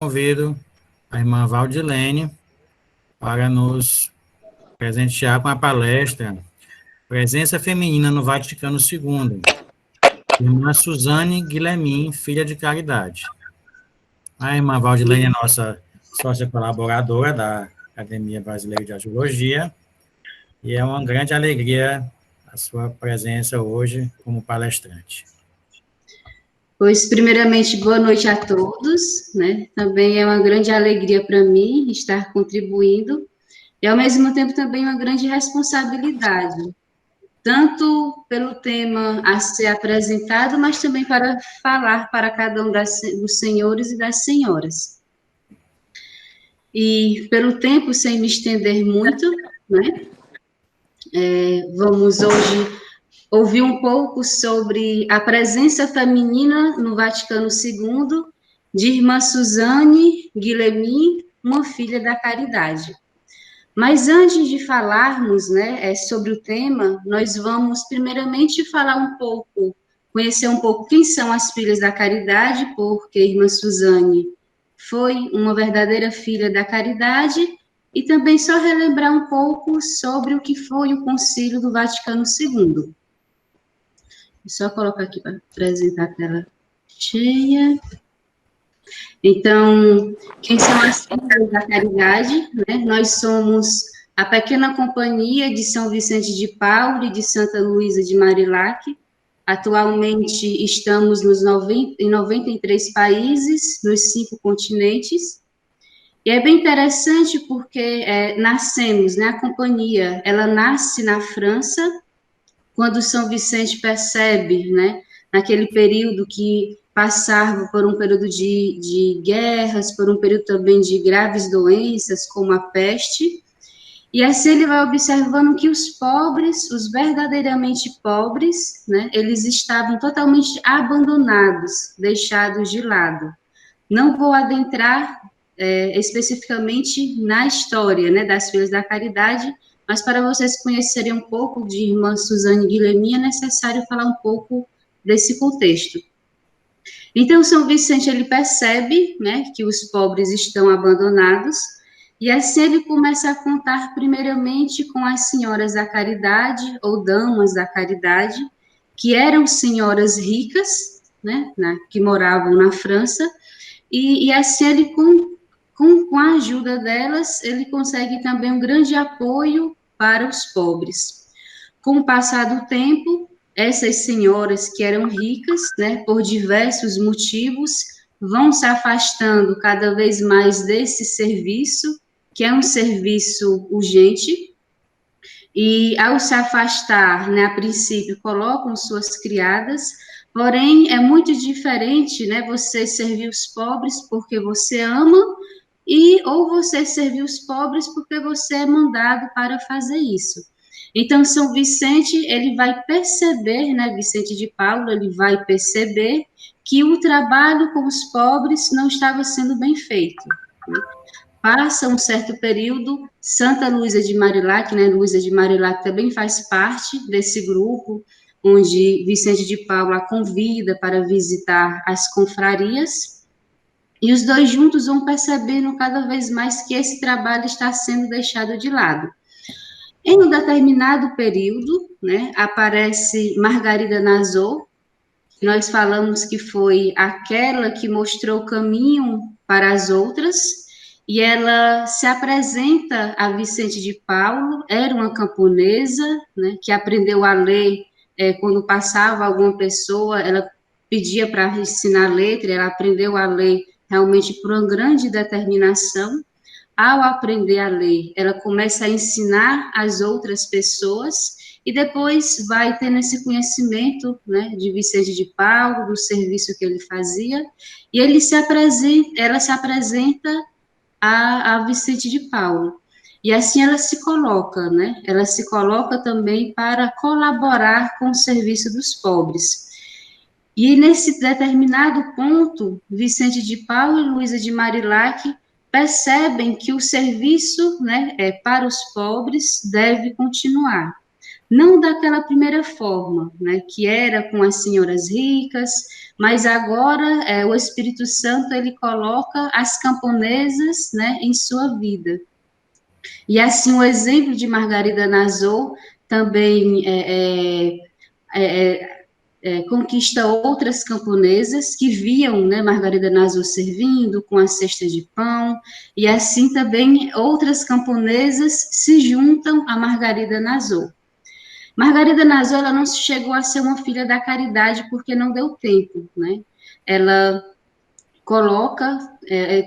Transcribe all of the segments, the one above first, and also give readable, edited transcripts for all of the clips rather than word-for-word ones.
Convido a irmã Valdilene para nos presentear com a palestra Presença Feminina no Vaticano II, irmã Suzane Guilhermin, filha de Caridade. A irmã Valdilene é nossa sócia colaboradora da Academia Brasileira de Arqueologia e é uma grande alegria a sua presença hoje como palestrante. Pois, primeiramente, boa noite a todos, né? Também é uma grande alegria para mim estar contribuindo e, ao mesmo tempo, também uma grande responsabilidade, tanto pelo tema a ser apresentado, mas também para falar para cada um dos senhores e das senhoras. E, pelo tempo, sem me estender muito, né? Vamos hoje ouvir um pouco sobre a presença feminina no Vaticano II, de irmã Suzane Guilhermin, uma filha da Caridade. Mas antes de falarmos, né, sobre o tema, nós vamos primeiramente falar um pouco, conhecer um pouco quem são as filhas da Caridade, porque a irmã Suzane foi uma verdadeira filha da Caridade, e também só relembrar um pouco sobre o que foi o Concílio do Vaticano II. Só colocar aqui para apresentar a tela cheia. Então, quem são as filhas da Caridade? Né? Nós somos a pequena companhia de São Vicente de Paulo e de Santa Luísa de Marilac. Atualmente estamos em 93 países, nos 5 continentes. E é bem interessante porque nascemos, né? A companhia, ela nasce na França, quando São Vicente percebe, né, naquele período que passava por um período de guerras, por um período também de graves doenças, como a peste, e assim ele vai observando que os pobres, os verdadeiramente pobres, né, eles estavam totalmente abandonados, deixados de lado. Não vou adentrar especificamente na história, né, das Filhas da Caridade, mas para vocês conhecerem um pouco de irmã Suzane Guilhermin, é necessário falar um pouco desse contexto. Então, São Vicente, ele percebe, né, que os pobres estão abandonados, e assim ele começa a contar primeiramente com as senhoras da caridade, ou damas da caridade, que eram senhoras ricas, né, que moravam na França, e assim ele, com a ajuda delas, ele consegue também um grande apoio para os pobres. Com o passar do tempo, essas senhoras que eram ricas, né, por diversos motivos, vão se afastando cada vez mais desse serviço, que é um serviço urgente, e ao se afastar, né, a princípio, colocam suas criadas, porém, é muito diferente, né, você servir os pobres porque você ama, ou você servir os pobres porque você é mandado para fazer isso. Então, São Vicente, ele vai perceber, né, Vicente de Paulo, ele vai perceber que o trabalho com os pobres não estava sendo bem feito, né? Passa um certo período, Santa Luísa de Marilac, né, Luísa de Marilac também faz parte desse grupo, onde Vicente de Paulo a convida para visitar as confrarias, e os dois juntos vão percebendo cada vez mais que esse trabalho está sendo deixado de lado. Em um determinado período, né, aparece Margarida Nazot, nós falamos que foi aquela que mostrou o caminho para as outras, e ela se apresenta a Vicente de Paulo, era uma camponesa, né, que aprendeu a ler, quando passava alguma pessoa, ela pedia para ensinar letra, ela aprendeu a ler realmente por uma grande determinação. Ao aprender a ler, ela começa a ensinar as outras pessoas e depois vai tendo esse conhecimento, né, de Vicente de Paulo, do serviço que ele fazia, e ela se apresenta a Vicente de Paulo. E assim ela se coloca, né? Ela se coloca também para colaborar com o serviço dos pobres. E nesse determinado ponto, Vicente de Paulo e Luísa de Marilac percebem que o serviço, né, para os pobres deve continuar. não daquela primeira forma, né, que era com as senhoras ricas, mas agora o Espírito Santo ele coloca as camponesas, né, em sua vida. E assim o exemplo de Margarida Nassau também conquista outras camponesas que viam, né, Margarida Nassau servindo com a cesta de pão, e assim também outras camponesas se juntam a Margarida Nassau. Margarida Nassau, ela não chegou a ser uma filha da caridade porque não deu tempo, né? Ela coloca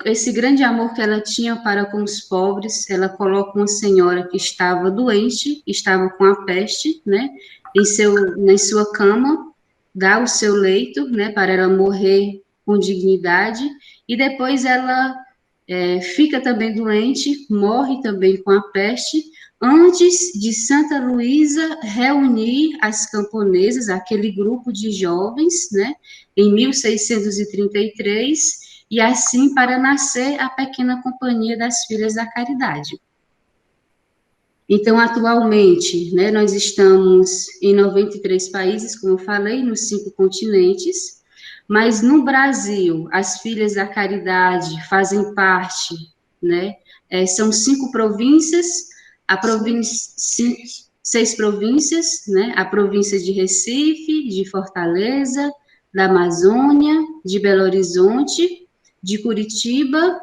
esse grande amor que ela tinha para com os pobres, ela coloca uma senhora que estava doente, estava com a peste, né, em sua cama, dá o seu leito, né, para ela morrer com dignidade, e depois ela fica também doente, morre também com a peste, antes de Santa Luísa reunir as camponesas, aquele grupo de jovens, né, em 1633, e assim para nascer a pequena Companhia das Filhas da Caridade. Então, atualmente, né, nós estamos em 93 países, como eu falei, nos 5 continentes, mas no Brasil, as Filhas da Caridade fazem parte, né, são 5 províncias, a província, 6 províncias, né, a província de Recife, de Fortaleza, da Amazônia, de Belo Horizonte, de Curitiba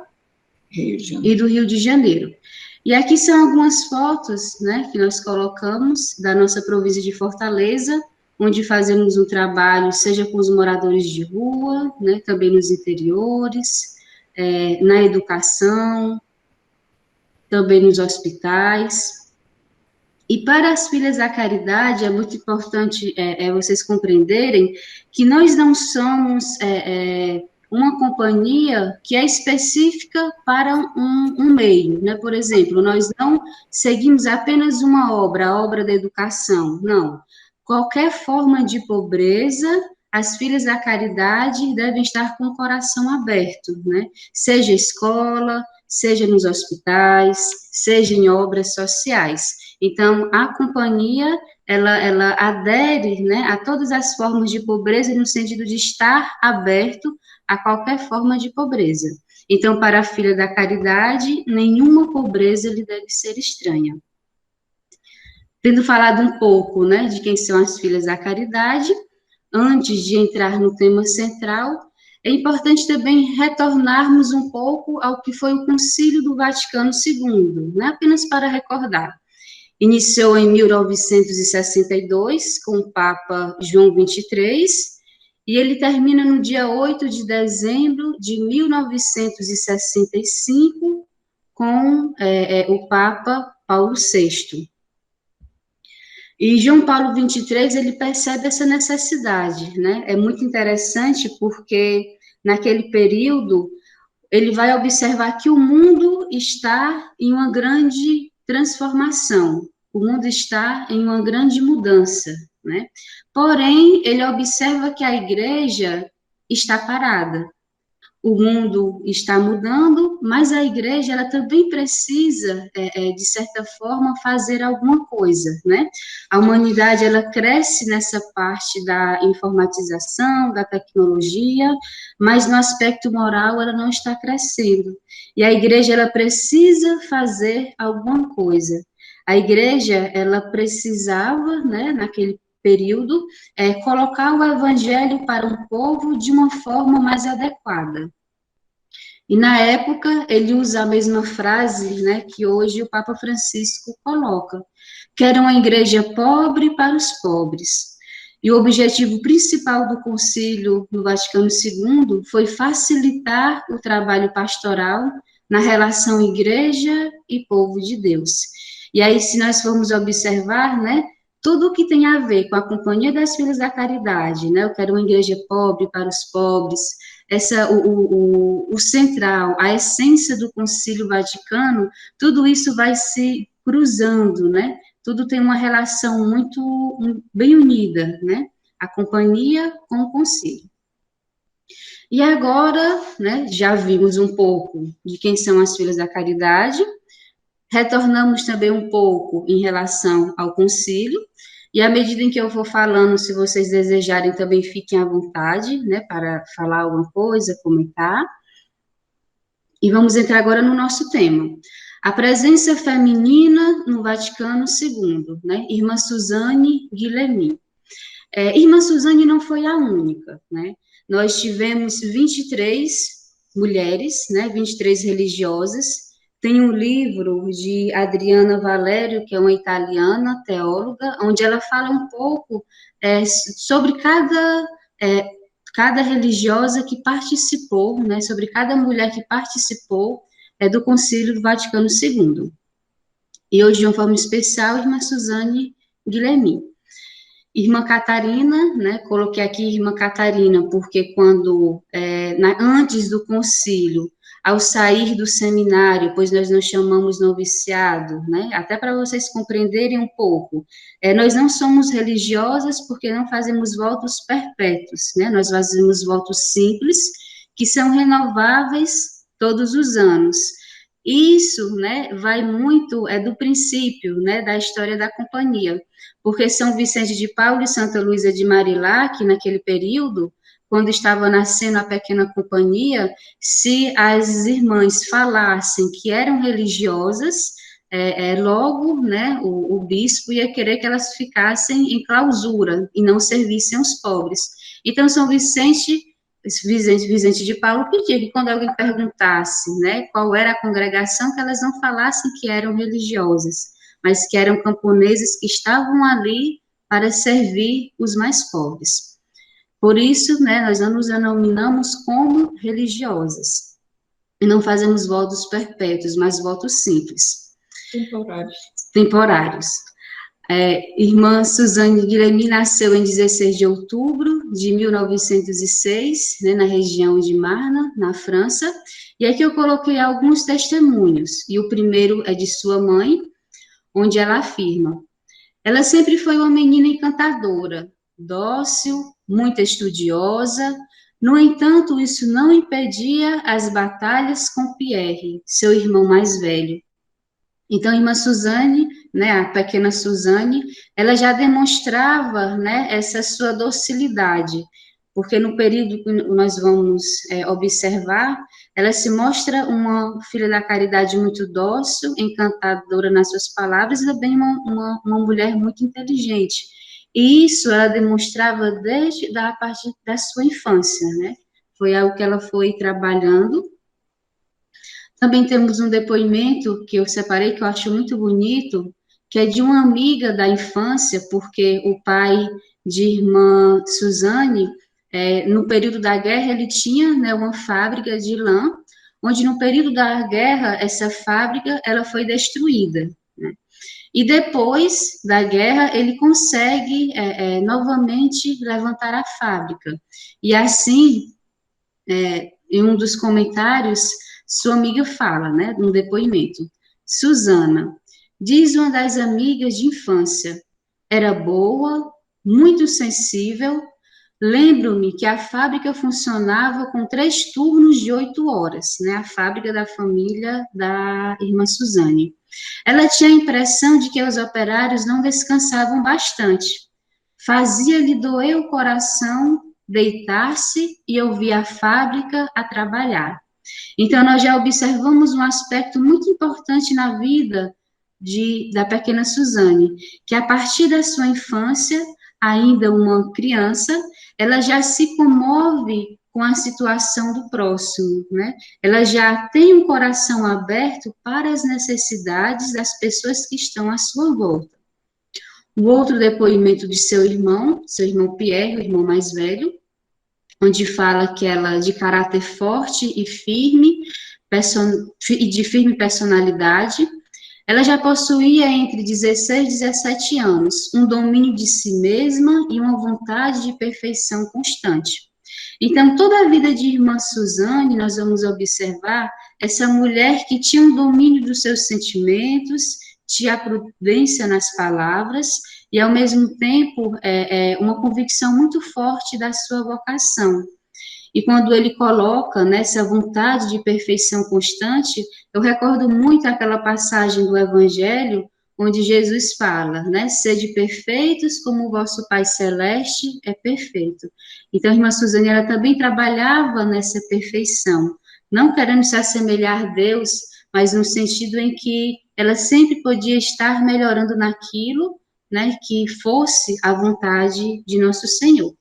e do Rio de Janeiro. E aqui são algumas fotos, né, que nós colocamos da nossa província de Fortaleza, onde fazemos um trabalho, seja com os moradores de rua, né, também nos interiores, na educação, também nos hospitais. E para as Filhas da Caridade, é muito importante vocês compreenderem que nós não somos uma companhia que é específica para um meio, né? Por exemplo, nós não seguimos apenas uma obra, a obra da educação, não. Qualquer forma de pobreza, as Filhas da Caridade devem estar com o coração aberto, né? Seja escola, seja nos hospitais, seja em obras sociais. Então, a companhia, ela adere, né, a todas as formas de pobreza no sentido de estar aberto a qualquer forma de pobreza. Então, para a Filha da Caridade, nenhuma pobreza lhe deve ser estranha. Tendo falado um pouco, né, de quem são as Filhas da Caridade, antes de entrar no tema central, é importante também retornarmos um pouco ao que foi o Concílio do Vaticano II, né, apenas para recordar. Iniciou em 1962, com o Papa João XXIII, e ele termina no dia 8 de dezembro de 1965, com o Papa Paulo VI. E João Paulo XXIII, ele percebe essa necessidade, né? É muito interessante porque, naquele período, ele vai observar que o mundo está em uma grande transformação, o mundo está em uma grande mudança, né? Porém, ele observa que a igreja está parada. O mundo está mudando, mas a igreja ela também precisa, de certa forma, fazer alguma coisa, né? A humanidade ela cresce nessa parte da informatização, da tecnologia, mas no aspecto moral ela não está crescendo. E a igreja ela precisa fazer alguma coisa. A igreja ela precisava, né, naquele período, colocar o evangelho para o povo de uma forma mais adequada. E na época ele usa a mesma frase, né, que hoje o Papa Francisco coloca, que era uma igreja pobre para os pobres. E o objetivo principal do Concílio do Vaticano II foi facilitar o trabalho pastoral na relação igreja e povo de Deus. E aí, se nós formos observar, né, tudo que tem a ver com a Companhia das Filhas da Caridade, né, eu quero uma igreja pobre para os pobres, o central, a essência do Concílio Vaticano, tudo isso vai se cruzando, né? Tudo tem uma relação muito bem unida, né? A companhia com o concílio. E agora, né, já vimos um pouco de quem são as Filhas da Caridade, Retornamos também um pouco em relação ao concílio, e à medida em que eu for falando, se vocês desejarem, também fiquem à vontade, né, para falar alguma coisa, comentar. E vamos entrar agora no nosso tema. A presença feminina no Vaticano II, né, Irmã Suzane Guilhermin. Irmã Suzane não foi a única, né, nós tivemos 23 mulheres, né, 23 religiosas. Tem um livro de Adriana Valério, que é uma italiana, teóloga, onde ela fala um pouco sobre cada religiosa que participou, né, sobre cada mulher que participou do Concílio do Vaticano II. E hoje, de uma forma especial, Irmã Suzane Guilhermin. Irmã Catarina, né, coloquei aqui Irmã Catarina, porque antes do concílio, ao sair do seminário, pois nós não chamamos noviciado, né, até para vocês compreenderem um pouco, nós não somos religiosas porque não fazemos votos perpétuos, né, nós fazemos votos simples, que são renováveis todos os anos. Isso, né, vai muito do princípio, né, da história da companhia, porque São Vicente de Paulo e Santa Luísa de Marilac, naquele período, quando estava nascendo a pequena companhia, se as irmãs falassem que eram religiosas, logo, né, o bispo ia querer que elas ficassem em clausura e não servissem aos pobres. Então, São Vicente de Paulo pedia que quando alguém perguntasse, né, qual era a congregação, que elas não falassem que eram religiosas, mas que eram camponeses que estavam ali para servir os mais pobres. Por isso, né, nós não nos denominamos como religiosas, e não fazemos votos perpétuos, mas votos simples. Temporários. Irmã Suzane Guilhermin nasceu em 16 de outubro de 1906, né, na região de Marne, na França, e aqui eu coloquei alguns testemunhos, e o primeiro é de sua mãe, onde ela afirma: ela sempre foi uma menina encantadora, dócil, muito estudiosa. No entanto, isso não impedia as batalhas com Pierre, seu irmão mais velho. Então, a irmã Suzane, né, a pequena Suzane, ela já demonstrava, né, essa sua docilidade, porque no período que nós vamos observar, ela se mostra uma filha da caridade muito dócil, encantadora nas suas palavras, e também uma mulher muito inteligente. E isso ela demonstrava desde a partir da sua infância, né? Foi algo que ela foi trabalhando. Também temos um depoimento que eu separei, que eu acho muito bonito, que é de uma amiga da infância, porque o pai de irmã Suzane, no período da guerra, ele tinha, né, uma fábrica de lã, onde no período da guerra, essa fábrica, ela foi destruída, né? E depois da guerra, ele consegue novamente levantar a fábrica. E assim, em um dos comentários, sua amiga fala, né, num depoimento: Susana, diz uma das amigas de infância, era boa, muito sensível. Lembro-me que a fábrica funcionava com 3 turnos de 8 horas, né, a fábrica da família da irmã Suzane. Ela tinha a impressão de que os operários não descansavam bastante. Fazia-lhe doer o coração deitar-se e ouvir a fábrica a trabalhar. Então, nós já observamos um aspecto muito importante na vida da pequena Suzane, que a partir da sua infância, ainda uma criança, ela já se comove com a situação do próximo, né? Ela já tem um coração aberto para as necessidades das pessoas que estão à sua volta. O outro depoimento de seu irmão Pierre, o irmão mais velho, onde fala que ela, de caráter forte e firme, de firme personalidade, ela já possuía entre 16 e 17 anos, um domínio de si mesma e uma vontade de perfeição constante. Então, toda a vida de irmã Suzane, nós vamos observar essa mulher que tinha um domínio dos seus sentimentos, tinha prudência nas palavras e, ao mesmo tempo, uma convicção muito forte da sua vocação. E quando ele coloca nessa vontade de perfeição constante, eu recordo muito aquela passagem do Evangelho, onde Jesus fala, né, sede perfeitos como o vosso Pai Celeste é perfeito. Então, a irmã Suzane, ela também trabalhava nessa perfeição, não querendo se assemelhar a Deus, mas no sentido em que ela sempre podia estar melhorando naquilo, né, que fosse a vontade de nosso Senhor.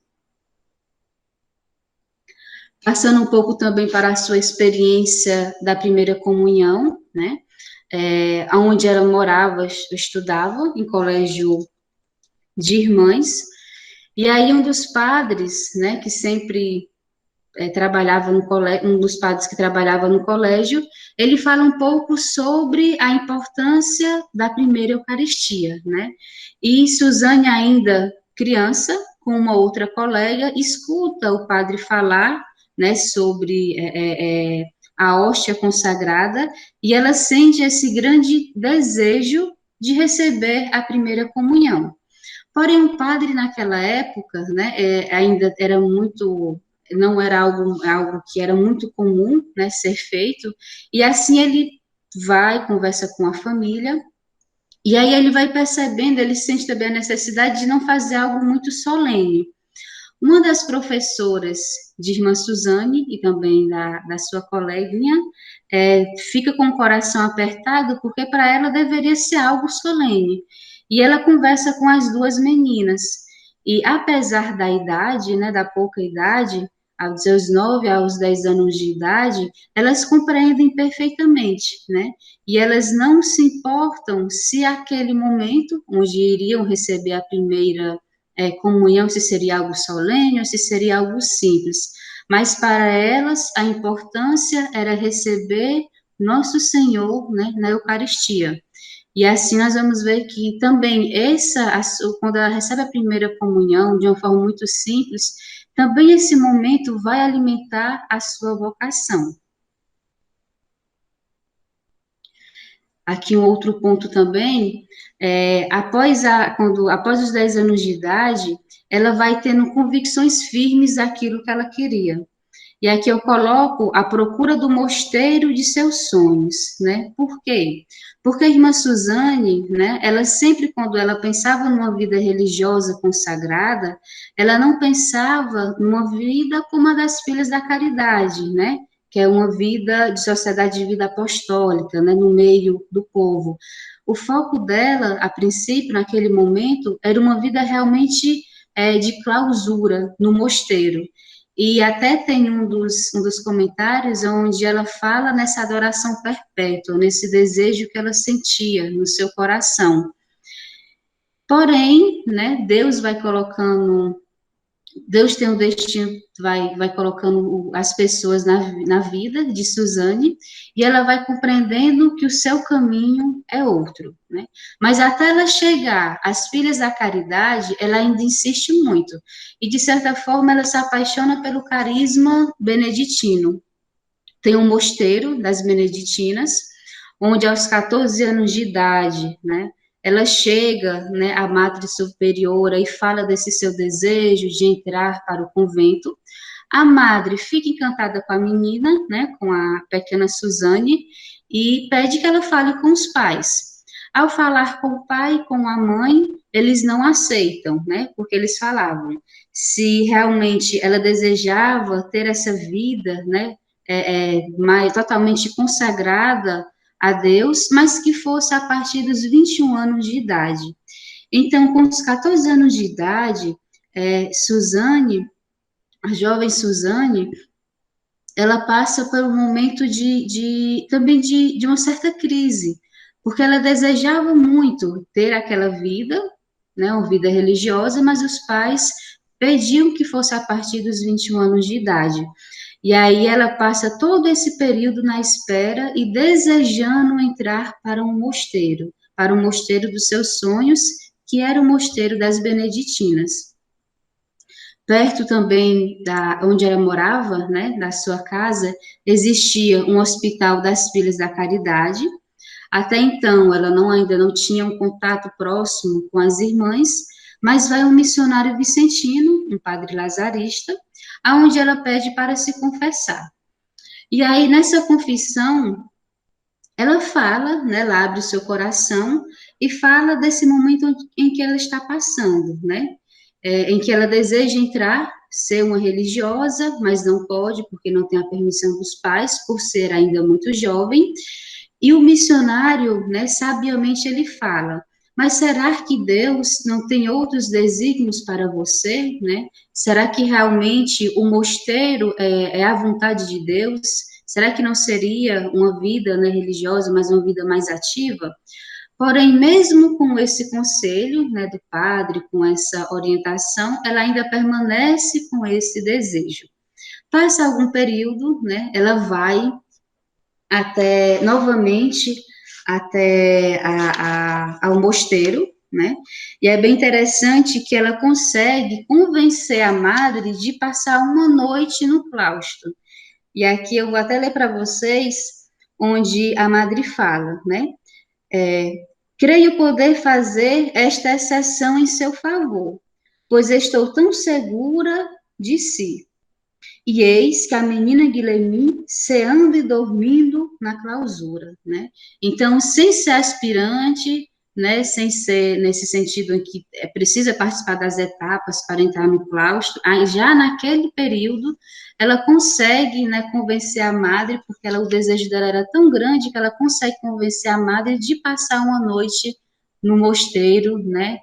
Passando um pouco também para a sua experiência da primeira comunhão, né, onde ela morava, estudava, em colégio de irmãs, e aí um dos padres, né, que sempre trabalhava no colégio, um dos padres que trabalhava no colégio, ele fala um pouco sobre a importância da primeira Eucaristia, né? E Suzane, ainda criança, com uma outra colega, escuta o padre falar, né, sobre a hóstia consagrada, e ela sente esse grande desejo de receber a primeira comunhão. Porém, o padre naquela época, né, ainda era muito, não era algo que era muito comum, né, ser feito, e assim ele vai, conversa com a família, e aí ele vai percebendo, ele sente também a necessidade de não fazer algo muito solene. Uma das professoras de irmã Suzane, e também da sua coleguinha, fica com o coração apertado, porque para ela deveria ser algo solene. E ela conversa com as duas meninas. E apesar da idade, né, da pouca idade, aos seus 9 aos 10 anos de idade, elas compreendem perfeitamente, né? E elas não se importam se aquele momento, onde iriam receber a primeira comunhão, se seria algo solene ou se seria algo simples. Mas para elas, a importância era receber nosso Senhor, né, na Eucaristia. E assim nós vamos ver que também quando ela recebe a primeira comunhão de uma forma muito simples, também esse momento vai alimentar a sua vocação. Aqui um outro ponto também, após os 10 anos de idade, ela vai tendo convicções firmes daquilo que ela queria. E aqui eu coloco a procura do mosteiro de seus sonhos, né? Por quê? Porque a irmã Suzane, né, ela sempre, quando ela pensava numa vida religiosa consagrada, ela não pensava numa vida como a das filhas da caridade, né? Que é uma vida de sociedade de vida apostólica, né, no meio do povo. O foco dela, a princípio, naquele momento, era uma vida realmente de clausura no mosteiro. E até tem um dos comentários onde ela fala nessa adoração perpétua, nesse desejo que ela sentia no seu coração. Porém, né, Deus tem um destino, vai colocando as pessoas na vida de Suzane, e ela vai compreendendo que o seu caminho é outro, né? Mas até ela chegar às filhas da caridade, ela ainda insiste muito, e de certa forma ela se apaixona pelo carisma beneditino. Tem um mosteiro das beneditinas, onde aos 14 anos de idade, né, ela chega, né, à Madre Superiora e fala desse seu desejo de entrar para o convento. A madre fica encantada com a menina, né, com a pequena Suzane, e pede que ela fale com os pais. Ao falar com o pai e com a mãe, eles não aceitam, né, porque eles falavam, se realmente ela desejava ter essa vida, né, totalmente consagrada a Deus, mas que fosse a partir dos 21 anos de idade. Então, com os 14 anos de idade, Suzane, a jovem Suzane, ela passa por um momento também de uma certa crise, porque ela desejava muito ter aquela vida, né, uma vida religiosa, mas os pais pediam que fosse a partir dos 21 anos de idade. E aí ela passa todo esse período na espera e desejando entrar para o mosteiro dos seus sonhos, que era o mosteiro das Beneditinas. Perto também onde ela morava, né, da sua casa, existia um hospital das Filhas da Caridade. Até então, ela ainda não tinha um contato próximo com as irmãs, mas vai um missionário vicentino, um padre lazarista, aonde ela pede para se confessar. E aí, nessa confissão, ela fala, né, ela abre o seu coração e fala desse momento em que ela está passando, né, em que ela deseja entrar, ser uma religiosa, mas não pode, porque não tem a permissão dos pais, por ser ainda muito jovem, e o missionário, né, sabiamente ele fala, mas será que Deus não tem outros desígnios para você, né? Será que realmente o mosteiro é a vontade de Deus? Será que não seria uma vida, né, religiosa, mas uma vida mais ativa? Porém, mesmo com esse conselho, né, do padre, com essa orientação, ela ainda permanece com esse desejo. Passa algum período, né, ela vai até, novamente, até ao mosteiro, né, e é bem interessante que ela consegue convencer a madre de passar uma noite no claustro. E aqui eu vou até ler para vocês, onde a madre fala, né, creio poder fazer esta exceção em seu favor, pois estou tão segura de si. E eis que a menina Guilherme ceando e dormindo na clausura, né? Então, sem ser aspirante, né, sem ser nesse sentido em que precisa participar das etapas para entrar no claustro, aí já naquele período ela consegue, né, convencer a madre, porque ela, o desejo dela era tão grande que ela consegue convencer a madre de passar uma noite no mosteiro, né,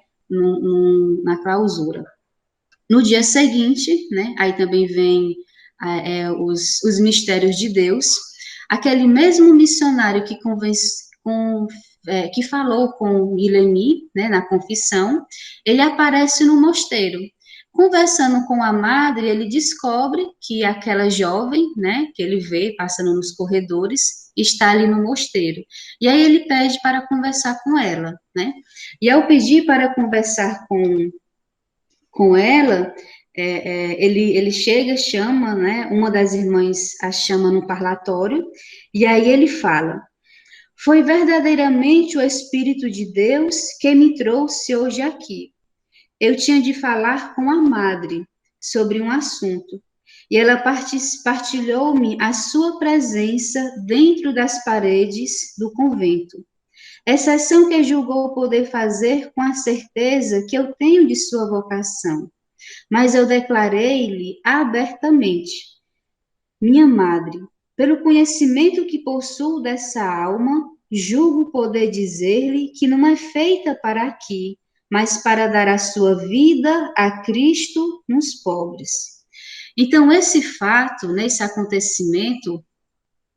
na clausura. No dia seguinte, né, aí também vem os mistérios de Deus, aquele mesmo missionário que falou com Guilherme, né, na confissão, ele aparece no mosteiro. Conversando com a madre, ele descobre que aquela jovem, né, que ele vê passando nos corredores, está ali no mosteiro. E aí ele pede para conversar com ela, né? E ao pedir para conversar com ela, ele chega, chama, né, uma das irmãs a chama no parlatório, e aí ele fala, foi verdadeiramente o Espírito de Deus que me trouxe hoje aqui. Eu tinha de falar com a madre sobre um assunto, e ela partilhou-me a sua presença dentro das paredes do convento. Exceção que julgou poder fazer com a certeza que eu tenho de sua vocação. Mas eu declarei-lhe abertamente, minha madre, pelo conhecimento que possuo dessa alma, julgo poder dizer-lhe que não é feita para aqui, mas para dar a sua vida a Cristo nos pobres. Então, esse fato, né, esse acontecimento,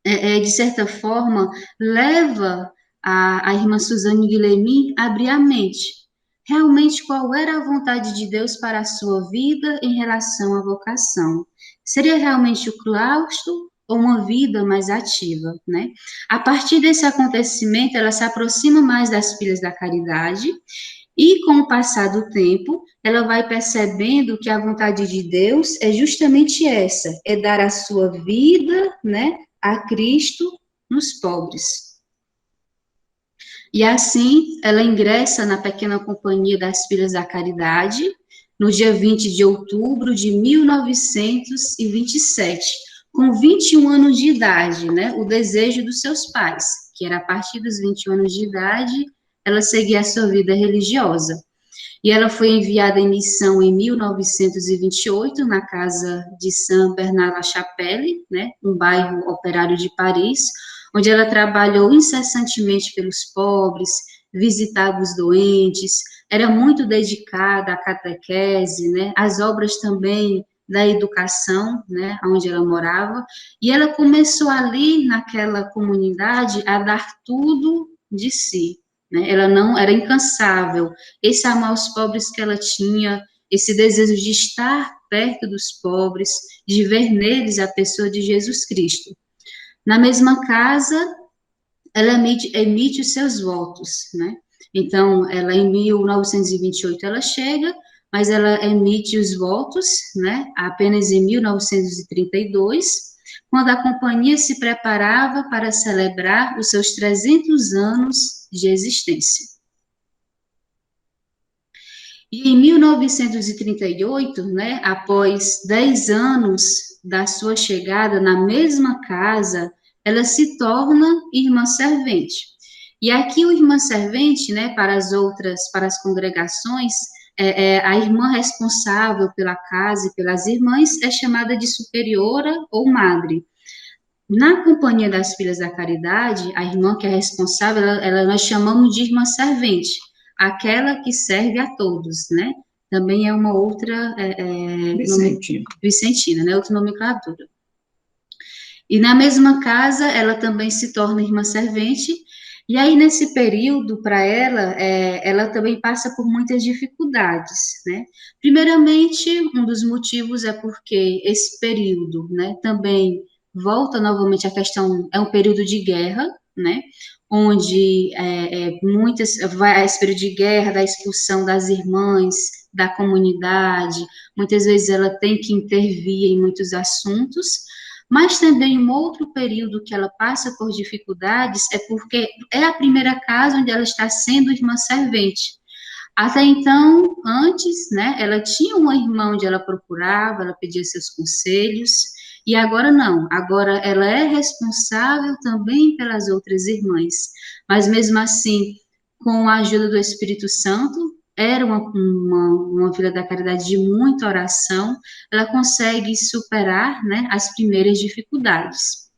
de certa forma, leva a irmã Suzane Guilherme a abrir a mente. Realmente, qual era a vontade de Deus para a sua vida em relação à vocação? Seria realmente o claustro ou uma vida mais ativa, né? A partir desse acontecimento, ela se aproxima mais das filhas da caridade e, com o passar do tempo, ela vai percebendo que a vontade de Deus é justamente essa, é dar a sua vida, né, a Cristo nos pobres. E assim, ela ingressa na pequena companhia das Filhas da Caridade, no dia 20 de outubro de 1927, com 21 anos de idade, né? O desejo dos seus pais, que era a partir dos 21 anos de idade, ela seguia a sua vida religiosa. E ela foi enviada em missão em 1928, na casa de Saint-Bernard-la-Chapelle, né? Um bairro operário de Paris, onde ela trabalhou incessantemente pelos pobres, visitava os doentes, era muito dedicada à catequese, né, às obras também da educação, né, onde ela morava, e ela começou ali, naquela comunidade, a dar tudo de si, né, ela não, era incansável, esse amar aos pobres que ela tinha, esse desejo de estar perto dos pobres, de ver neles a pessoa de Jesus Cristo. Na mesma casa, ela emite os seus votos, né? Então, ela em 1928 ela chega, mas ela emite os votos, né? Apenas em 1932, quando a companhia se preparava para celebrar os seus 300 anos de existência. E em 1938, né, após 10 anos da sua chegada na mesma casa, ela se torna irmã servente. E aqui o irmã servente, né, para as congregações, a irmã responsável pela casa e pelas irmãs é chamada de superiora ou madre. Na Companhia das Filhas da Caridade, a irmã que é responsável, nós chamamos de irmã servente, aquela que serve a todos, né? Também é uma outra... Vicentina, né? Outra nomenclatura. E na mesma casa, ela também se torna irmã servente, e aí nesse período, para ela, ela também passa por muitas dificuldades, né? Primeiramente, um dos motivos é porque esse período, né, também volta novamente a questão, é um período de guerra, né, onde esse período de guerra, da expulsão das irmãs, da comunidade, muitas vezes ela tem que intervir em muitos assuntos, mas também um outro período que ela passa por dificuldades é porque é a primeira casa onde ela está sendo irmã servente. Até então, antes, né, ela tinha uma irmã onde ela procurava, ela pedia seus conselhos, e agora não, agora ela é responsável também pelas outras irmãs, mas mesmo assim, com a ajuda do Espírito Santo, era uma filha da caridade de muita oração, ela consegue superar, né, as primeiras dificuldades.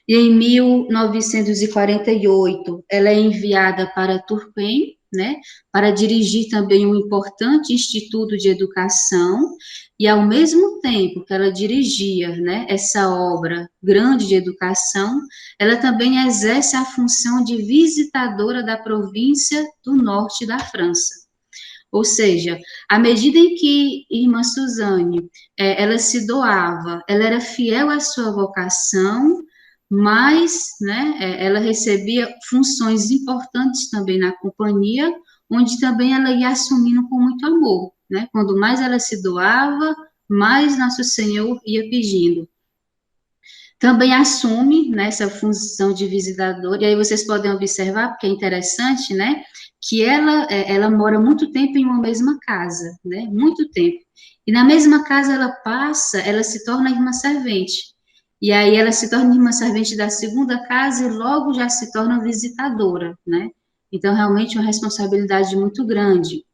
E em 1948, ela é enviada para Turquem, né, para dirigir também um importante instituto de educação, e ao mesmo tempo que ela dirigia, né, essa obra grande de educação, ela também exerce a função de visitadora da província do norte da França. Ou seja, à medida em que irmã Suzane, ela se doava, ela era fiel à sua vocação, mas, né, ela recebia funções importantes também na companhia, onde também ela ia assumindo com muito amor, né? Quando mais ela se doava, mais Nosso Senhor ia pedindo. Também assume, né, essa função de visitador, e aí vocês podem observar, porque é interessante, né, que ela mora muito tempo em uma mesma casa, né, muito tempo. E na mesma casa ela se torna irmã servente. E aí ela se torna irmã servente da segunda casa e logo já se torna visitadora, né. Então, realmente, uma responsabilidade muito grande.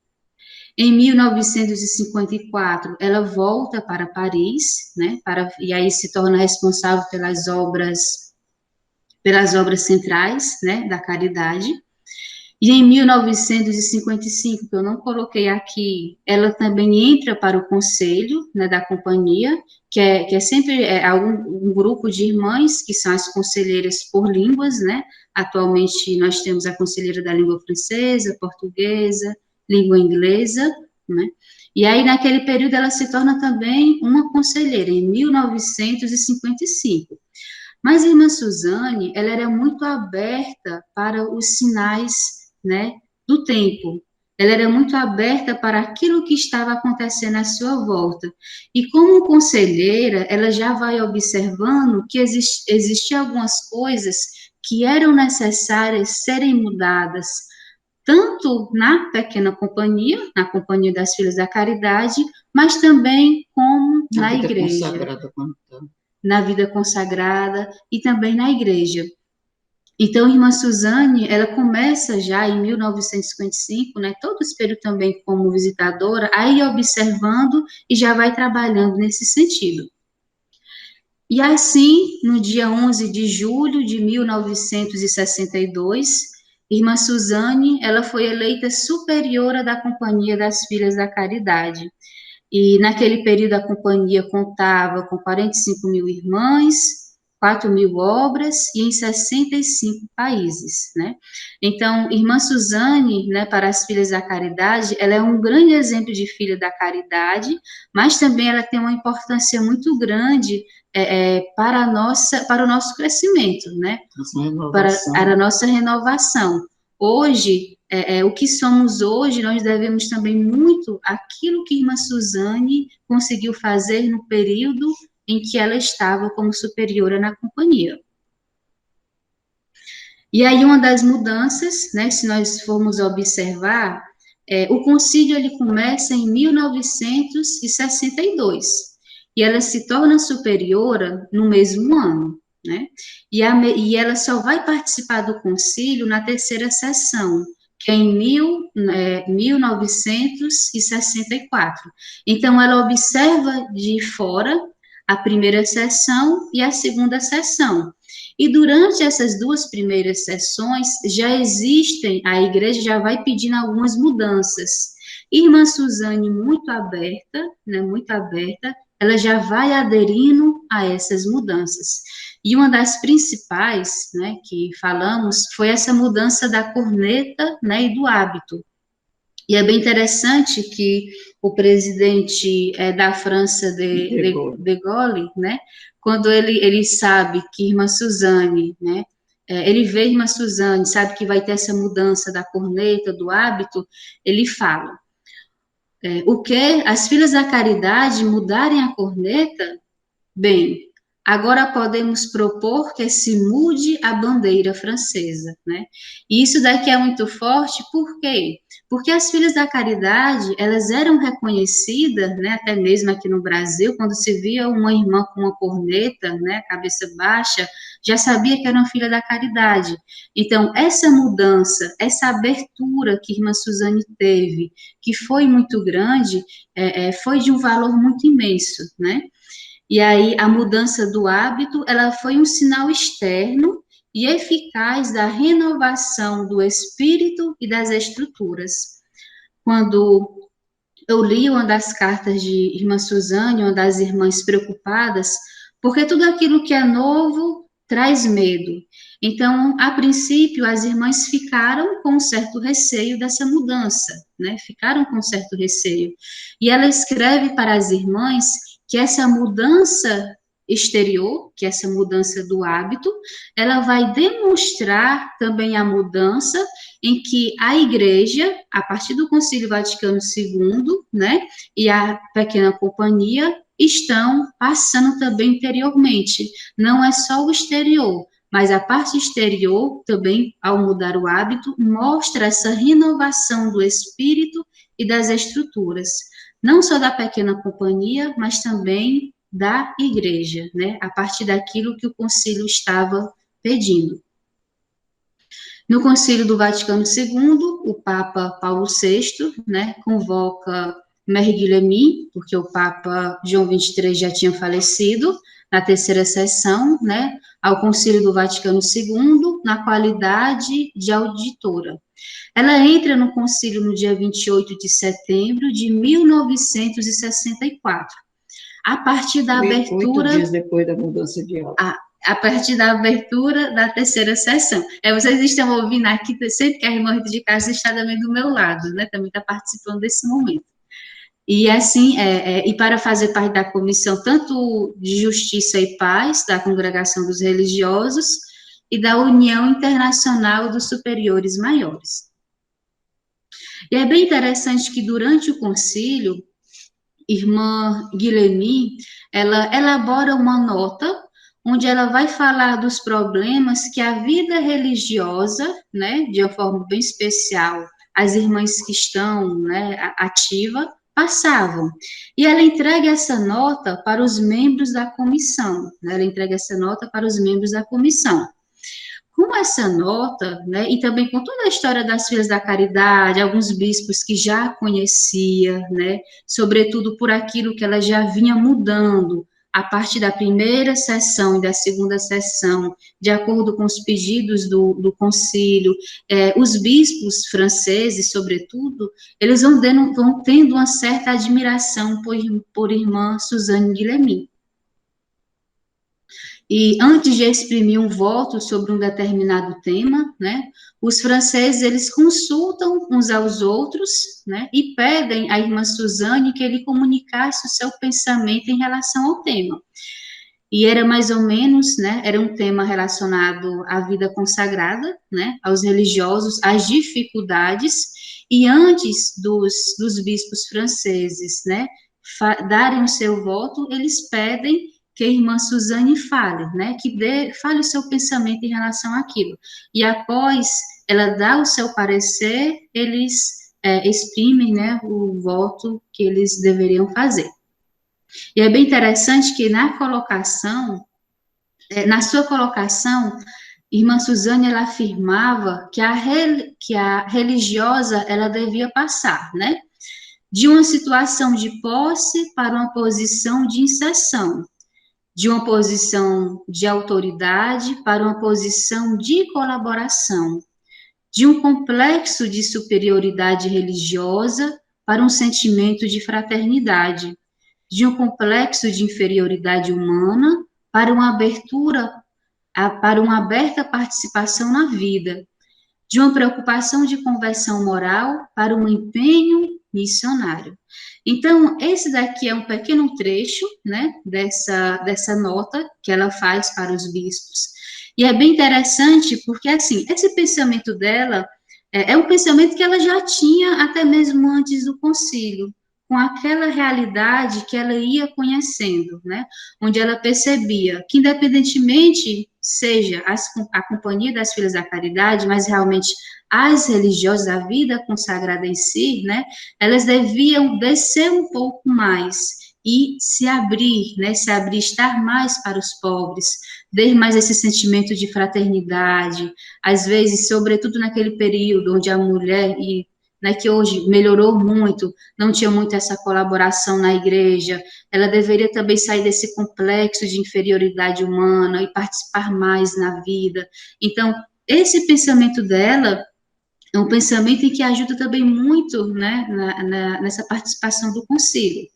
Em 1954, ela volta para Paris, né, e aí se torna responsável pelas obras centrais, né, da caridade. E em 1955, que eu não coloquei aqui, ela também entra para o conselho, né, da companhia, que é sempre um grupo de irmãs, que são as conselheiras por línguas, né. Atualmente, nós temos a conselheira da língua francesa, portuguesa, língua inglesa, né? E aí, naquele período, ela se torna também uma conselheira, em 1955. Mas a irmã Suzane, ela era muito aberta para os sinais, né, do tempo. Ela era muito aberta para aquilo que estava acontecendo à sua volta. E como conselheira, ela já vai observando que existiam algumas coisas que eram necessárias serem mudadas, tanto na pequena companhia, na companhia das Filhas da Caridade, mas também como na igreja, na vida consagrada e também na igreja. Então, a irmã Suzane, ela começa já em 1955, né, todo esse período também como visitadora, aí observando e já vai trabalhando nesse sentido. E assim, no dia 11 de julho de 1962, irmã Suzane, ela foi eleita superiora da Companhia das Filhas da Caridade. E naquele período a companhia contava com 45 mil irmãs, 4 mil obras e em 65 países, né? Então, irmã Suzane, né, para as Filhas da Caridade, ela é um grande exemplo de filha da caridade, mas também ela tem uma importância muito grande para o nosso crescimento, né? Para a nossa renovação. Hoje, o que somos hoje, nós devemos também muito àquilo que irmã Suzane conseguiu fazer no período em que ela estava como superiora na companhia. E aí, uma das mudanças, né, se nós formos observar, O concílio ele começa em 1962 e ela se torna superiora no mesmo ano, né? E ela só vai participar do concílio na terceira sessão, que é em 1964. Então, ela observa de fora a primeira sessão e a segunda sessão. E durante essas duas primeiras sessões, a igreja já vai pedindo algumas mudanças. Irmã Suzane, muito aberta, né, muito aberta, ela já vai aderindo a essas mudanças. E uma das principais, né, que falamos, foi essa mudança da corneta, né, e do hábito. E é bem interessante que o presidente da França, de Gaulle, né, quando ele sabe que irmã Suzane, né, ele vê irmã Suzane, sabe que vai ter essa mudança da corneta, do hábito, ele fala, o que as filhas da caridade mudarem a corneta? Bem, agora podemos propor que se mude a bandeira francesa, né? E isso daqui é muito forte, por quê? Porque as filhas da caridade, elas eram reconhecidas, né, até mesmo aqui no Brasil, quando se via uma irmã com uma corneta, né, cabeça baixa, já sabia que era uma filha da caridade. Então, essa mudança, essa abertura que a irmã Suzane teve, que foi muito grande, foi de um valor muito imenso, né? E aí a mudança do hábito, ela foi um sinal externo e eficaz da renovação do espírito e das estruturas. Quando eu li uma das cartas de irmã Suzane, uma das irmãs preocupadas, porque tudo aquilo que é novo traz medo. Então, a princípio, as irmãs ficaram com um certo receio dessa mudança, né? Ficaram com um certo receio. E ela escreve para as irmãs que essa mudança exterior, que essa mudança do hábito, ela vai demonstrar também a mudança em que a igreja, a partir do Concílio Vaticano II, né, e a pequena companhia, estão passando também interiormente. Não é só o exterior, mas a parte exterior também, ao mudar o hábito, mostra essa renovação do espírito e das estruturas, não só da pequena companhia, mas também da igreja, né, a partir daquilo que o concílio estava pedindo. No Concílio do Vaticano II, o Papa Paulo VI, né, convoca Mère Guillemette, porque o Papa João XXIII já tinha falecido, na terceira sessão, né, ao Concílio do Vaticano II, na qualidade de auditora. Ela entra no concílio no dia 28 de setembro de 1964. A partir da abertura... 8 dias depois da mudança de hábito. A partir da abertura da terceira sessão. Vocês estão ouvindo aqui, sempre que a irmã Rita de Castro está também do meu lado, né? Também está participando desse momento. E assim, e para fazer parte da comissão tanto de Justiça e Paz, da Congregação dos Religiosos, e da União Internacional dos Superiores Maiores. E é bem interessante que durante o concílio, irmã Guillemette, ela elabora uma nota onde ela vai falar dos problemas que a vida religiosa, né, de uma forma bem especial, as irmãs que estão, né, ativa, passavam. E ela entrega essa nota para os membros da comissão, né, ela entrega essa nota para os membros da comissão. Com essa nota, né, e também com toda a história das Filhas da Caridade, alguns bispos que já conhecia, né, sobretudo por aquilo que ela já vinha mudando, a partir da primeira sessão e da segunda sessão, de acordo com os pedidos do concílio, os bispos franceses, sobretudo, eles vão tendo uma certa admiração por irmã Suzane Guillemette. E antes de exprimir um voto sobre um determinado tema, né, os franceses, eles consultam uns aos outros, né, e pedem à irmã Suzane que ele comunicasse o seu pensamento em relação ao tema. E era mais ou menos, né, era um tema relacionado à vida consagrada, né, aos religiosos, às dificuldades, e antes dos bispos franceses, né, darem o seu voto, eles pedem que a irmã Suzane fale, né, fale o seu pensamento em relação àquilo. E após ela dar o seu parecer, eles exprimem, né, o voto que eles deveriam fazer. E é bem interessante que na sua colocação, irmã Suzane, ela afirmava que a religiosa, ela devia passar, né, de uma situação de posse para uma posição de inserção, de uma posição de autoridade para uma posição de colaboração, de um complexo de superioridade religiosa para um sentimento de fraternidade, de um complexo de inferioridade humana para uma para uma aberta participação na vida, de uma preocupação de conversão moral para um empenho missionário. Então, esse daqui é um pequeno trecho, né, dessa nota que ela faz para os bispos. E é bem interessante porque, assim, esse pensamento dela é um pensamento que ela já tinha até mesmo antes do concílio, com aquela realidade que ela ia conhecendo, né, onde ela percebia que, independentemente seja a Companhia das Filhas da Caridade, mas realmente as religiosas, a vida consagrada em si, né, elas deviam descer um pouco mais e se abrir, né, estar mais para os pobres, ter mais esse sentimento de fraternidade, às vezes, sobretudo naquele período onde a mulher, né, que hoje melhorou muito, não tinha muito essa colaboração na igreja, ela deveria também sair desse complexo de inferioridade humana e participar mais na vida. Então, esse pensamento dela é um pensamento em que ajuda também muito, né, nessa participação do concílio.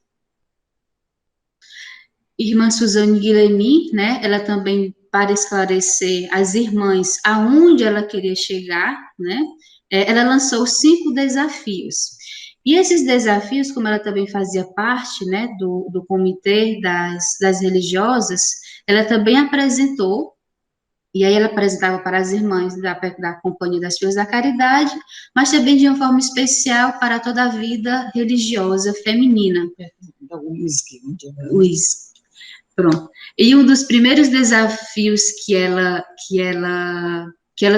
Irmã Suzane Guilherme, né, ela também, para esclarecer as irmãs aonde ela queria chegar, né, ela lançou 5 desafios. E esses desafios, como ela também fazia parte, né, do comitê das religiosas, ela também apresentou, e aí ela apresentava para as irmãs da Companhia das Filhas da Caridade, mas também de uma forma especial para toda a vida religiosa feminina. Whisky. Pronto. E um dos primeiros desafios que ela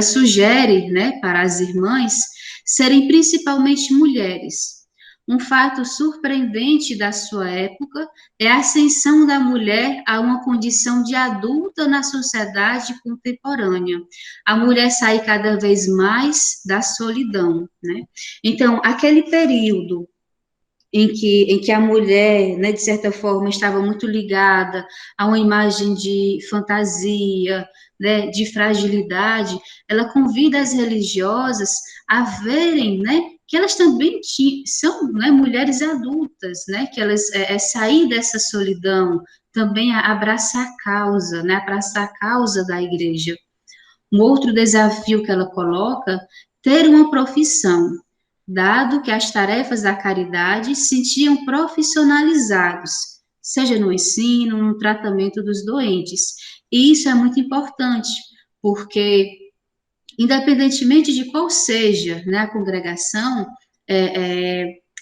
sugere, né, para as irmãs, serem principalmente mulheres. Um fato surpreendente da sua época é a ascensão da mulher a uma condição de adulta na sociedade contemporânea. A mulher sai cada vez mais da solidão, né? Então, aquele período em que a mulher, né, de certa forma, estava muito ligada a uma imagem de fantasia, né, de fragilidade, ela convida as religiosas a verem, né, que elas também são, né, mulheres adultas, né, que elas sair dessa solidão, também abraçar a causa, né, abraçar a causa da igreja. Um outro desafio que ela coloca, ter uma profissão, dado que as tarefas da caridade se sentiam profissionalizados, seja no ensino, no tratamento dos doentes. E isso é muito importante, porque, independentemente de qual seja, né, a congregação,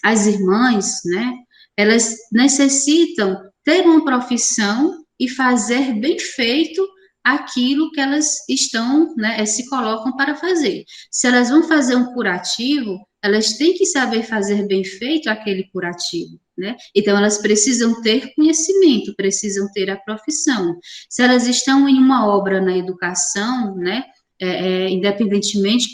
as irmãs, né, elas necessitam ter uma profissão e fazer bem feito aquilo que elas estão, né, se colocam para fazer. Se elas vão fazer um curativo, elas têm que saber fazer bem feito aquele curativo, né? Então, elas precisam ter conhecimento, precisam ter a profissão. Se elas estão em uma obra na educação, né, independentemente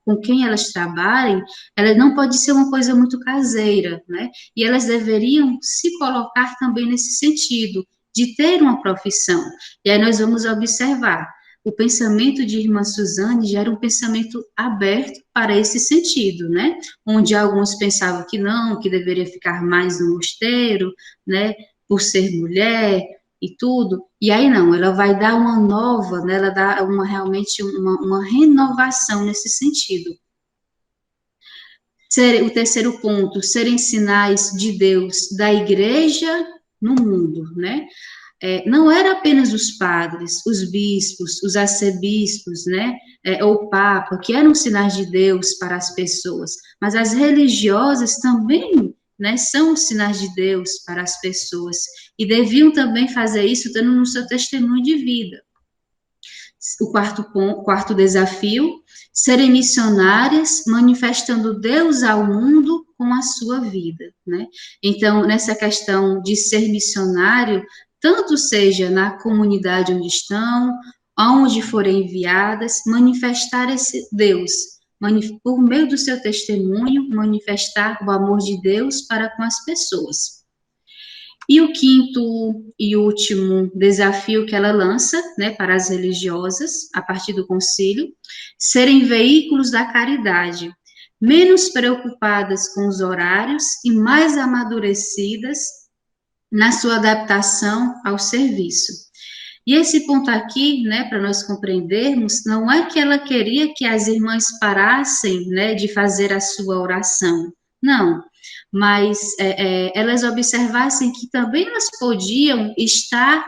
com quem elas trabalhem, ela não pode ser uma coisa muito caseira, né? E elas deveriam se colocar também nesse sentido, de ter uma profissão. E aí nós vamos observar, o pensamento de irmã Suzane já era um pensamento aberto para esse sentido, né? Onde alguns pensavam que não, que deveria ficar mais no mosteiro, né? Por ser mulher e tudo. E aí não, ela vai dar uma nova, né? Ela dá realmente uma renovação nesse sentido. O terceiro ponto, serem sinais de Deus da igreja no mundo, né? Não era apenas os padres, os bispos, os arcebispos, né, ou o papa, que eram sinais de Deus para as pessoas, mas as religiosas também, né, são os sinais de Deus para as pessoas, e deviam também fazer isso dando no seu testemunho de vida. o quarto desafio, serem missionárias, manifestando Deus ao mundo com a sua vida, né? Então, nessa questão de ser missionário, tanto seja na comunidade onde estão, aonde forem enviadas, manifestar esse Deus, por meio do seu testemunho, manifestar o amor de Deus para com as pessoas. E o quinto e último desafio que ela lança, né, para as religiosas, a partir do concílio, serem veículos da caridade, menos preocupadas com os horários e mais amadurecidas na sua adaptação ao serviço. E esse ponto aqui, né, para nós compreendermos, não é que ela queria que as irmãs parassem, né, de fazer a sua oração, não, mas elas observassem que também elas podiam estar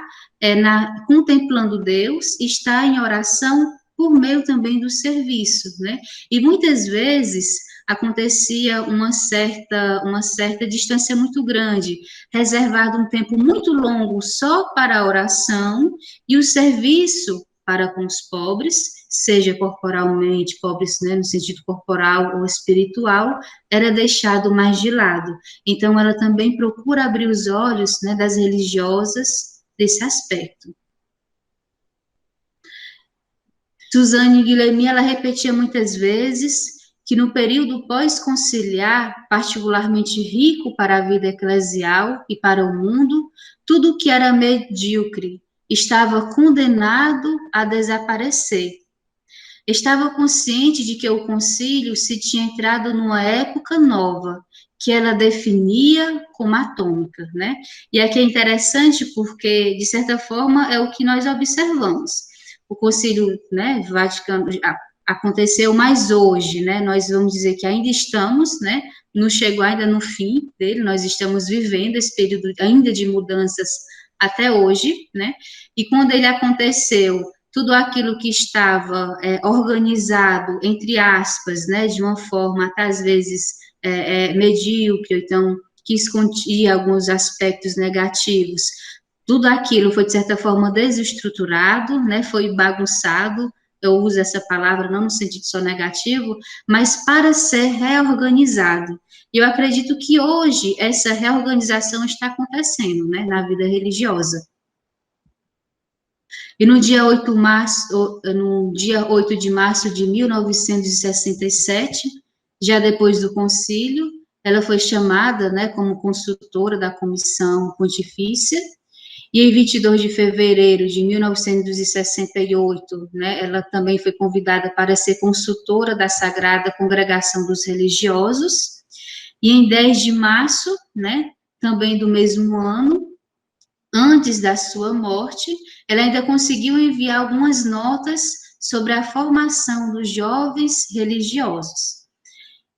contemplando Deus, estar em oração por meio também do serviço, né, e muitas vezes acontecia uma certa distância muito grande, reservado um tempo muito longo só para a oração, e o serviço para com os pobres, seja corporalmente, pobres, né, no sentido corporal ou espiritual, era deixado mais de lado. Então, ela também procura abrir os olhos, né, das religiosas desse aspecto. Suzane Guilherme, ela repetia muitas vezes que no período pós-conciliar, particularmente rico para a vida eclesial e para o mundo, tudo que era medíocre estava condenado a desaparecer. Estava consciente de que o concílio se tinha entrado numa época nova, que ela definia como atômica, né? E aqui é interessante porque, de certa forma, é o que nós observamos. O concílio, né, Vaticano aconteceu mais hoje, né, nós vamos dizer que ainda estamos, né, não chegou ainda no fim dele, nós estamos vivendo esse período ainda de mudanças até hoje, né, e quando ele aconteceu, tudo aquilo que estava organizado, entre aspas, né, de uma forma até às vezes medíocre, então, que escondia alguns aspectos negativos, tudo aquilo foi, de certa forma, desestruturado, né, foi bagunçado, eu uso essa palavra não no sentido só negativo, mas para ser reorganizado. E eu acredito que hoje essa reorganização está acontecendo, né, na vida religiosa. E no dia 8 de março de 1967, já depois do concílio, ela foi chamada, né, como consultora da Comissão Pontifícia. E em 22 de fevereiro de 1968, né, ela também foi convidada para ser consultora da Sagrada Congregação dos Religiosos. E em 10 de março, né, também do mesmo ano, antes da sua morte, ela ainda conseguiu enviar algumas notas sobre a formação dos jovens religiosos.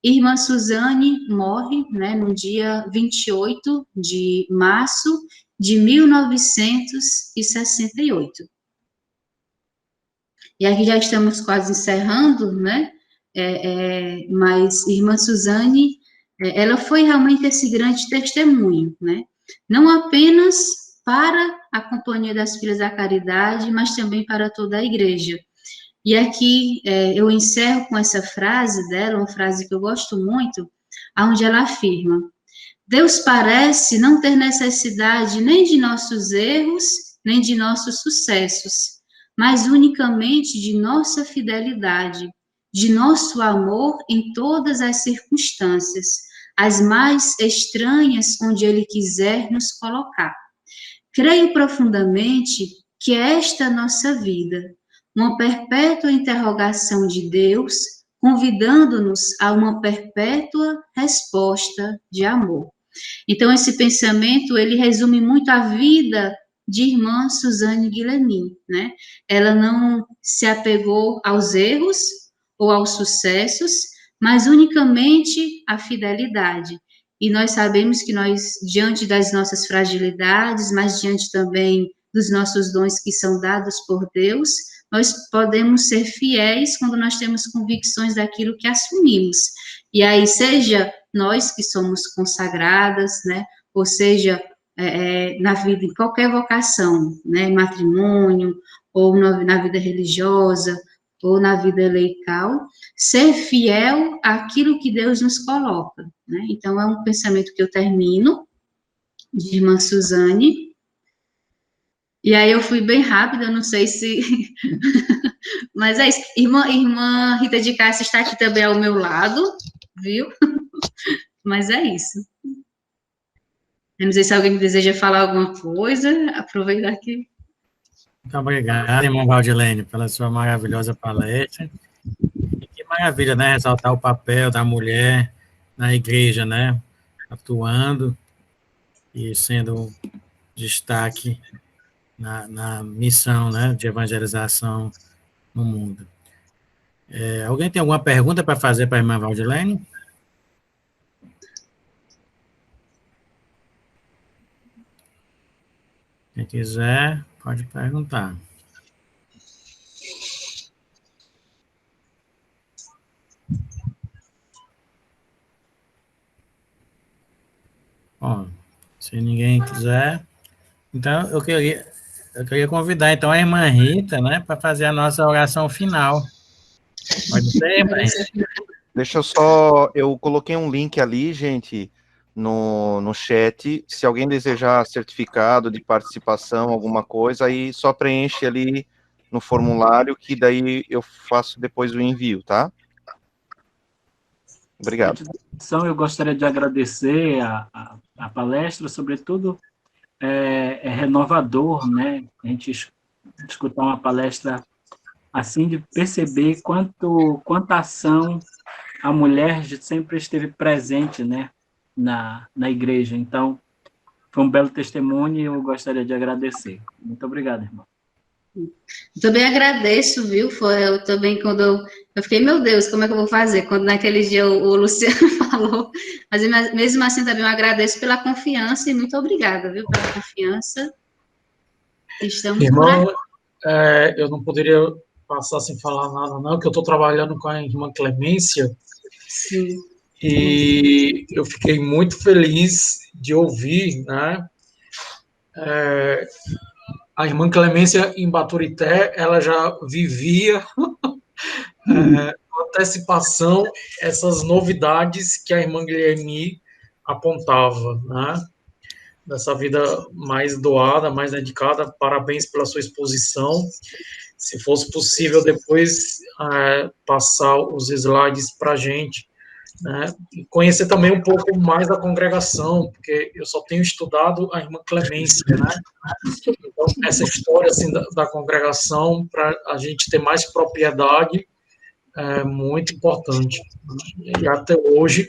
Irmã Suzane morre, né, no dia 28 de março de 1968. E aqui já estamos quase encerrando, né, mas Irmã Suzane, ela foi realmente esse grande testemunho, né, não apenas para a Companhia das Filhas da Caridade, mas também para toda a igreja. E aqui eu encerro com essa frase dela, uma frase que eu gosto muito, onde ela afirma: Deus parece não ter necessidade nem de nossos erros, nem de nossos sucessos, mas unicamente de nossa fidelidade, de nosso amor em todas as circunstâncias, as mais estranhas onde Ele quiser nos colocar. Creio profundamente que esta nossa vida, uma perpétua interrogação de Deus, convidando-nos a uma perpétua resposta de amor. Então, esse pensamento, ele resume muito a vida de irmã Suzane Guilherme, né? Ela não se apegou aos erros ou aos sucessos, mas unicamente à fidelidade. E nós sabemos que nós, diante das nossas fragilidades, mas diante também dos nossos dons que são dados por Deus, nós podemos ser fiéis quando nós temos convicções daquilo que assumimos. E aí, seja nós que somos consagradas, né, ou seja, na vida, em qualquer vocação, né, matrimônio, ou na vida religiosa, ou na vida laical, ser fiel àquilo que Deus nos coloca, né? Então, é um pensamento que eu termino, de irmã Suzane, e aí eu fui bem rápida, eu não sei se... Mas é isso. Irmã Rita de Cássia está aqui também ao meu lado, viu? Mas é isso. Eu não sei se alguém deseja falar alguma coisa, aproveitar aqui. Muito obrigado, irmã Valdilene, pela sua maravilhosa palestra. E que maravilha, né? Ressaltar o papel da mulher na igreja, né? Atuando e sendo um destaque na missão, né? De evangelização no mundo. Alguém tem alguma pergunta para fazer para a irmã Valdilene? Quem quiser, pode perguntar. Bom, se ninguém quiser, então eu queria convidar então a irmã Rita, né, para fazer a nossa oração final. Pode ser, irmã Rita? Deixa eu só... Eu coloquei um link ali, gente, no chat. Se alguém desejar certificado de participação, alguma coisa, aí só preenche ali no formulário, que daí eu faço depois o envio, tá? Obrigado. Então, eu gostaria de agradecer a palestra, sobretudo, é renovador, né? A gente escutar uma palestra assim, de perceber quanta ação a mulher sempre esteve presente, né, na igreja. Então, foi um belo testemunho e eu gostaria de agradecer. Muito obrigado, irmão. Eu também agradeço, viu? Eu também, quando eu fiquei, meu Deus, como é que eu vou fazer? Quando naquele dia o Luciano falou, mas mesmo assim também eu agradeço pela confiança e muito obrigada, viu, pela confiança. Estamos por Irmão, aqui. eu não poderia passar sem falar nada, não, que eu estou trabalhando com a irmã Clemência. Sim. E eu fiquei muito feliz de ouvir, né? A irmã Clemência em Baturité, ela já vivia com antecipação essas novidades que a irmã Guilherme apontava, né? Dessa vida mais doada, mais dedicada. Parabéns pela sua exposição. Se fosse possível depois passar os slides para a gente, né? E conhecer também um pouco mais da congregação, porque eu só tenho estudado a irmã Clemência, né? Então, essa história assim, da congregação, para a gente ter mais propriedade, é muito importante. E até hoje,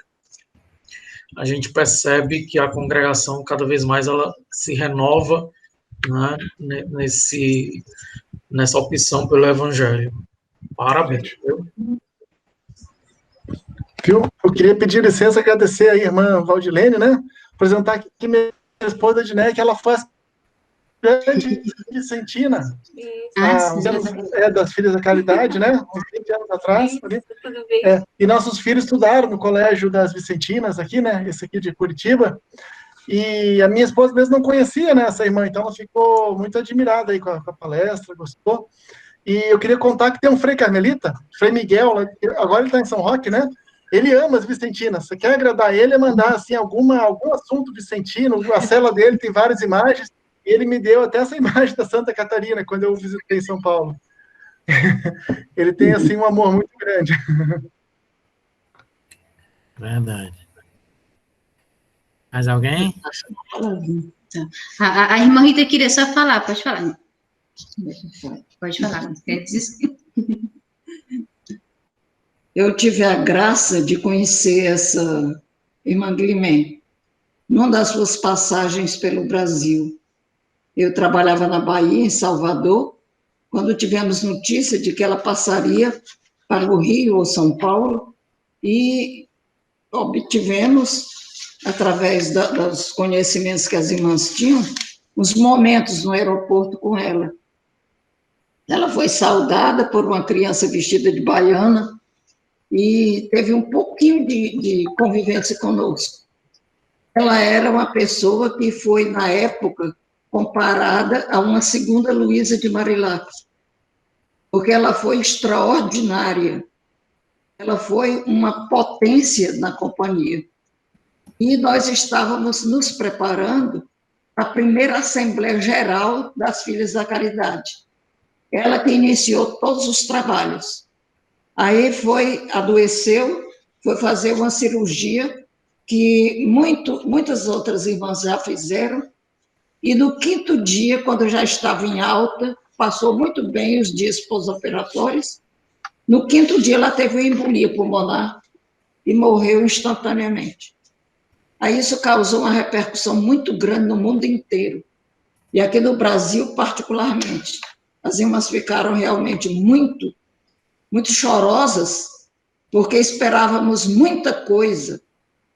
a gente percebe que a congregação, cada vez mais, ela se renova, né, nessa opção pelo Evangelho. Parabéns. Viu? Eu queria pedir licença, agradecer a irmã Valdilene, né? Apresentar aqui minha esposa Diné, que ela faz grande Vicentina, das Filhas da Caridade, né? Uns 20 anos atrás. Ali. E nossos filhos estudaram no Colégio das Vicentinas aqui, né? Esse aqui de Curitiba. E a minha esposa mesmo não conhecia, né, essa irmã, então ela ficou muito admirada aí com a palestra, gostou. E eu queria contar que tem um Frei Carmelita, Frei Miguel, agora ele está em São Roque, né? Ele ama as Vicentinas. Você quer agradar ele, é mandar assim, algum assunto vicentino, a cela dele tem várias imagens, e ele me deu até essa imagem da Santa Catarina, quando eu visitei São Paulo. Ele tem, assim, um amor muito grande. Verdade. Mais alguém? A irmã Rita queria só falar, pode falar. Pode falar, quer dizer. Eu tive a graça de conhecer essa irmã Guilherme numa das suas passagens pelo Brasil. Eu trabalhava na Bahia, em Salvador, quando tivemos notícia de que ela passaria para o Rio ou São Paulo, e obtivemos, através dos conhecimentos que as irmãs tinham, uns momentos no aeroporto com ela. Ela foi saudada por uma criança vestida de baiana e teve um pouquinho de convivência conosco. Ela era uma pessoa que foi, na época, comparada a uma segunda Luísa de Marilac. porque ela foi extraordinária. Ela foi uma potência na companhia. E nós estávamos nos preparando para a primeira Assembleia Geral das Filhas da Caridade. Ela que iniciou todos os trabalhos. Aí adoeceu, foi fazer uma cirurgia que muitas outras irmãs já fizeram, e no 5º dia, quando já estava em alta, passou muito bem os dias pós-operatórios, no 5º dia ela teve uma embolia pulmonar e morreu instantaneamente. Aí isso causou uma repercussão muito grande no mundo inteiro, e aqui no Brasil particularmente. As irmãs ficaram realmente muito chorosas, porque esperávamos muita coisa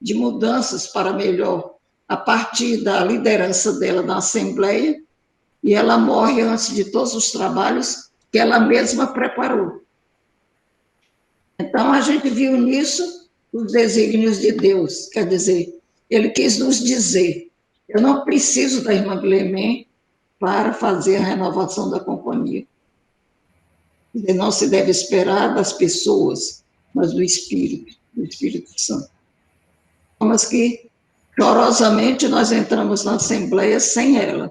de mudanças para melhor a partir da liderança dela na Assembleia, e ela morre antes de todos os trabalhos que ela mesma preparou. Então, a gente viu nisso os desígnios de Deus, quer dizer, ele quis nos dizer, eu não preciso da irmã Clemé para fazer a renovação da companhia. Não se deve esperar das pessoas, mas do Espírito Santo. Mas que, chorosamente, nós entramos na Assembleia sem ela.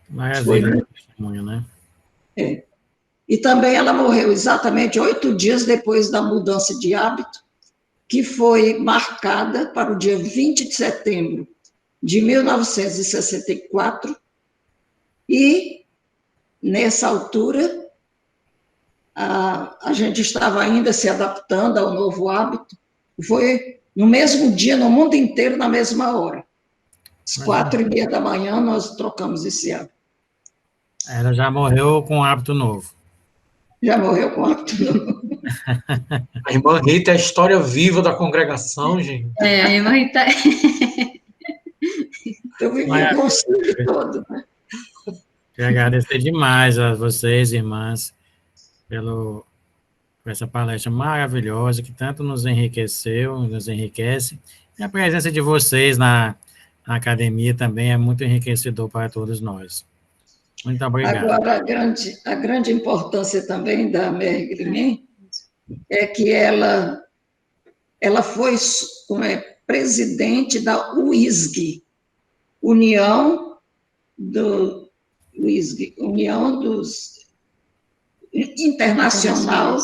Maravilha, testemunho, né? É. E também ela morreu exatamente 8 dias depois da mudança de hábito, que foi marcada para o dia 20 de setembro de 1964, e, nessa altura, a gente estava ainda se adaptando ao novo hábito. Foi no mesmo dia, no mundo inteiro, na mesma hora. Às 4h30 da manhã, nós trocamos esse hábito. Ela já morreu com um hábito novo. Já morreu com hábito novo. A irmã Rita é a história viva da congregação, gente. A irmã Rita... Eu vivi o conselho todo, né? Quero agradecer demais a vocês, irmãs, por essa palestra maravilhosa, que tanto nos enriqueceu, nos enriquece. E a presença de vocês na academia também é muito enriquecedor para todos nós. Muito obrigado. Agora, a grande importância também da Mary Grimé é que ela foi presidente da UISG, União dos Internacional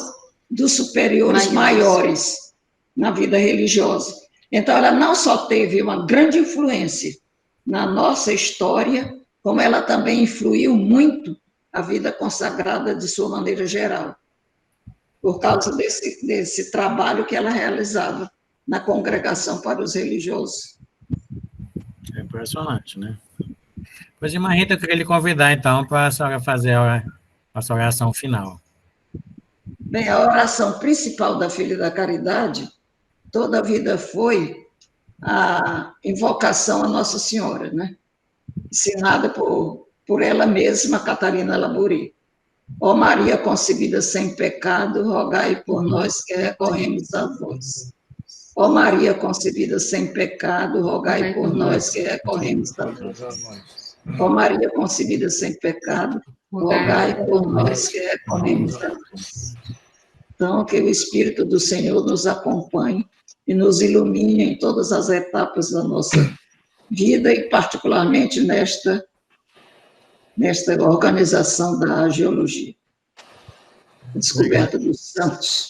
dos Superiores Maiores na vida religiosa. Então, ela não só teve uma grande influência na nossa história, como ela também influiu muito a vida consagrada de sua maneira geral, por causa desse trabalho que ela realizava na Congregação para os Religiosos. É impressionante, né? Pois, irmã Rita, eu queria lhe convidar, então, para a senhora fazer a sua oração final. Bem, a oração principal da Filha da Caridade, toda a vida foi a invocação a Nossa Senhora, né? Ensinada por ela mesma, Catarina Labori. Ó Maria concebida sem pecado, rogai por nós que recorremos a vós. Ó Maria concebida sem pecado, rogai por nós que recorremos a vós. Ó Maria concebida sem pecado, rogai por nós que recorremos a vós. Então, que o Espírito do Senhor nos acompanhe e nos ilumine em todas as etapas da nossa vida, e particularmente nesta organização da geologia, descoberta dos santos.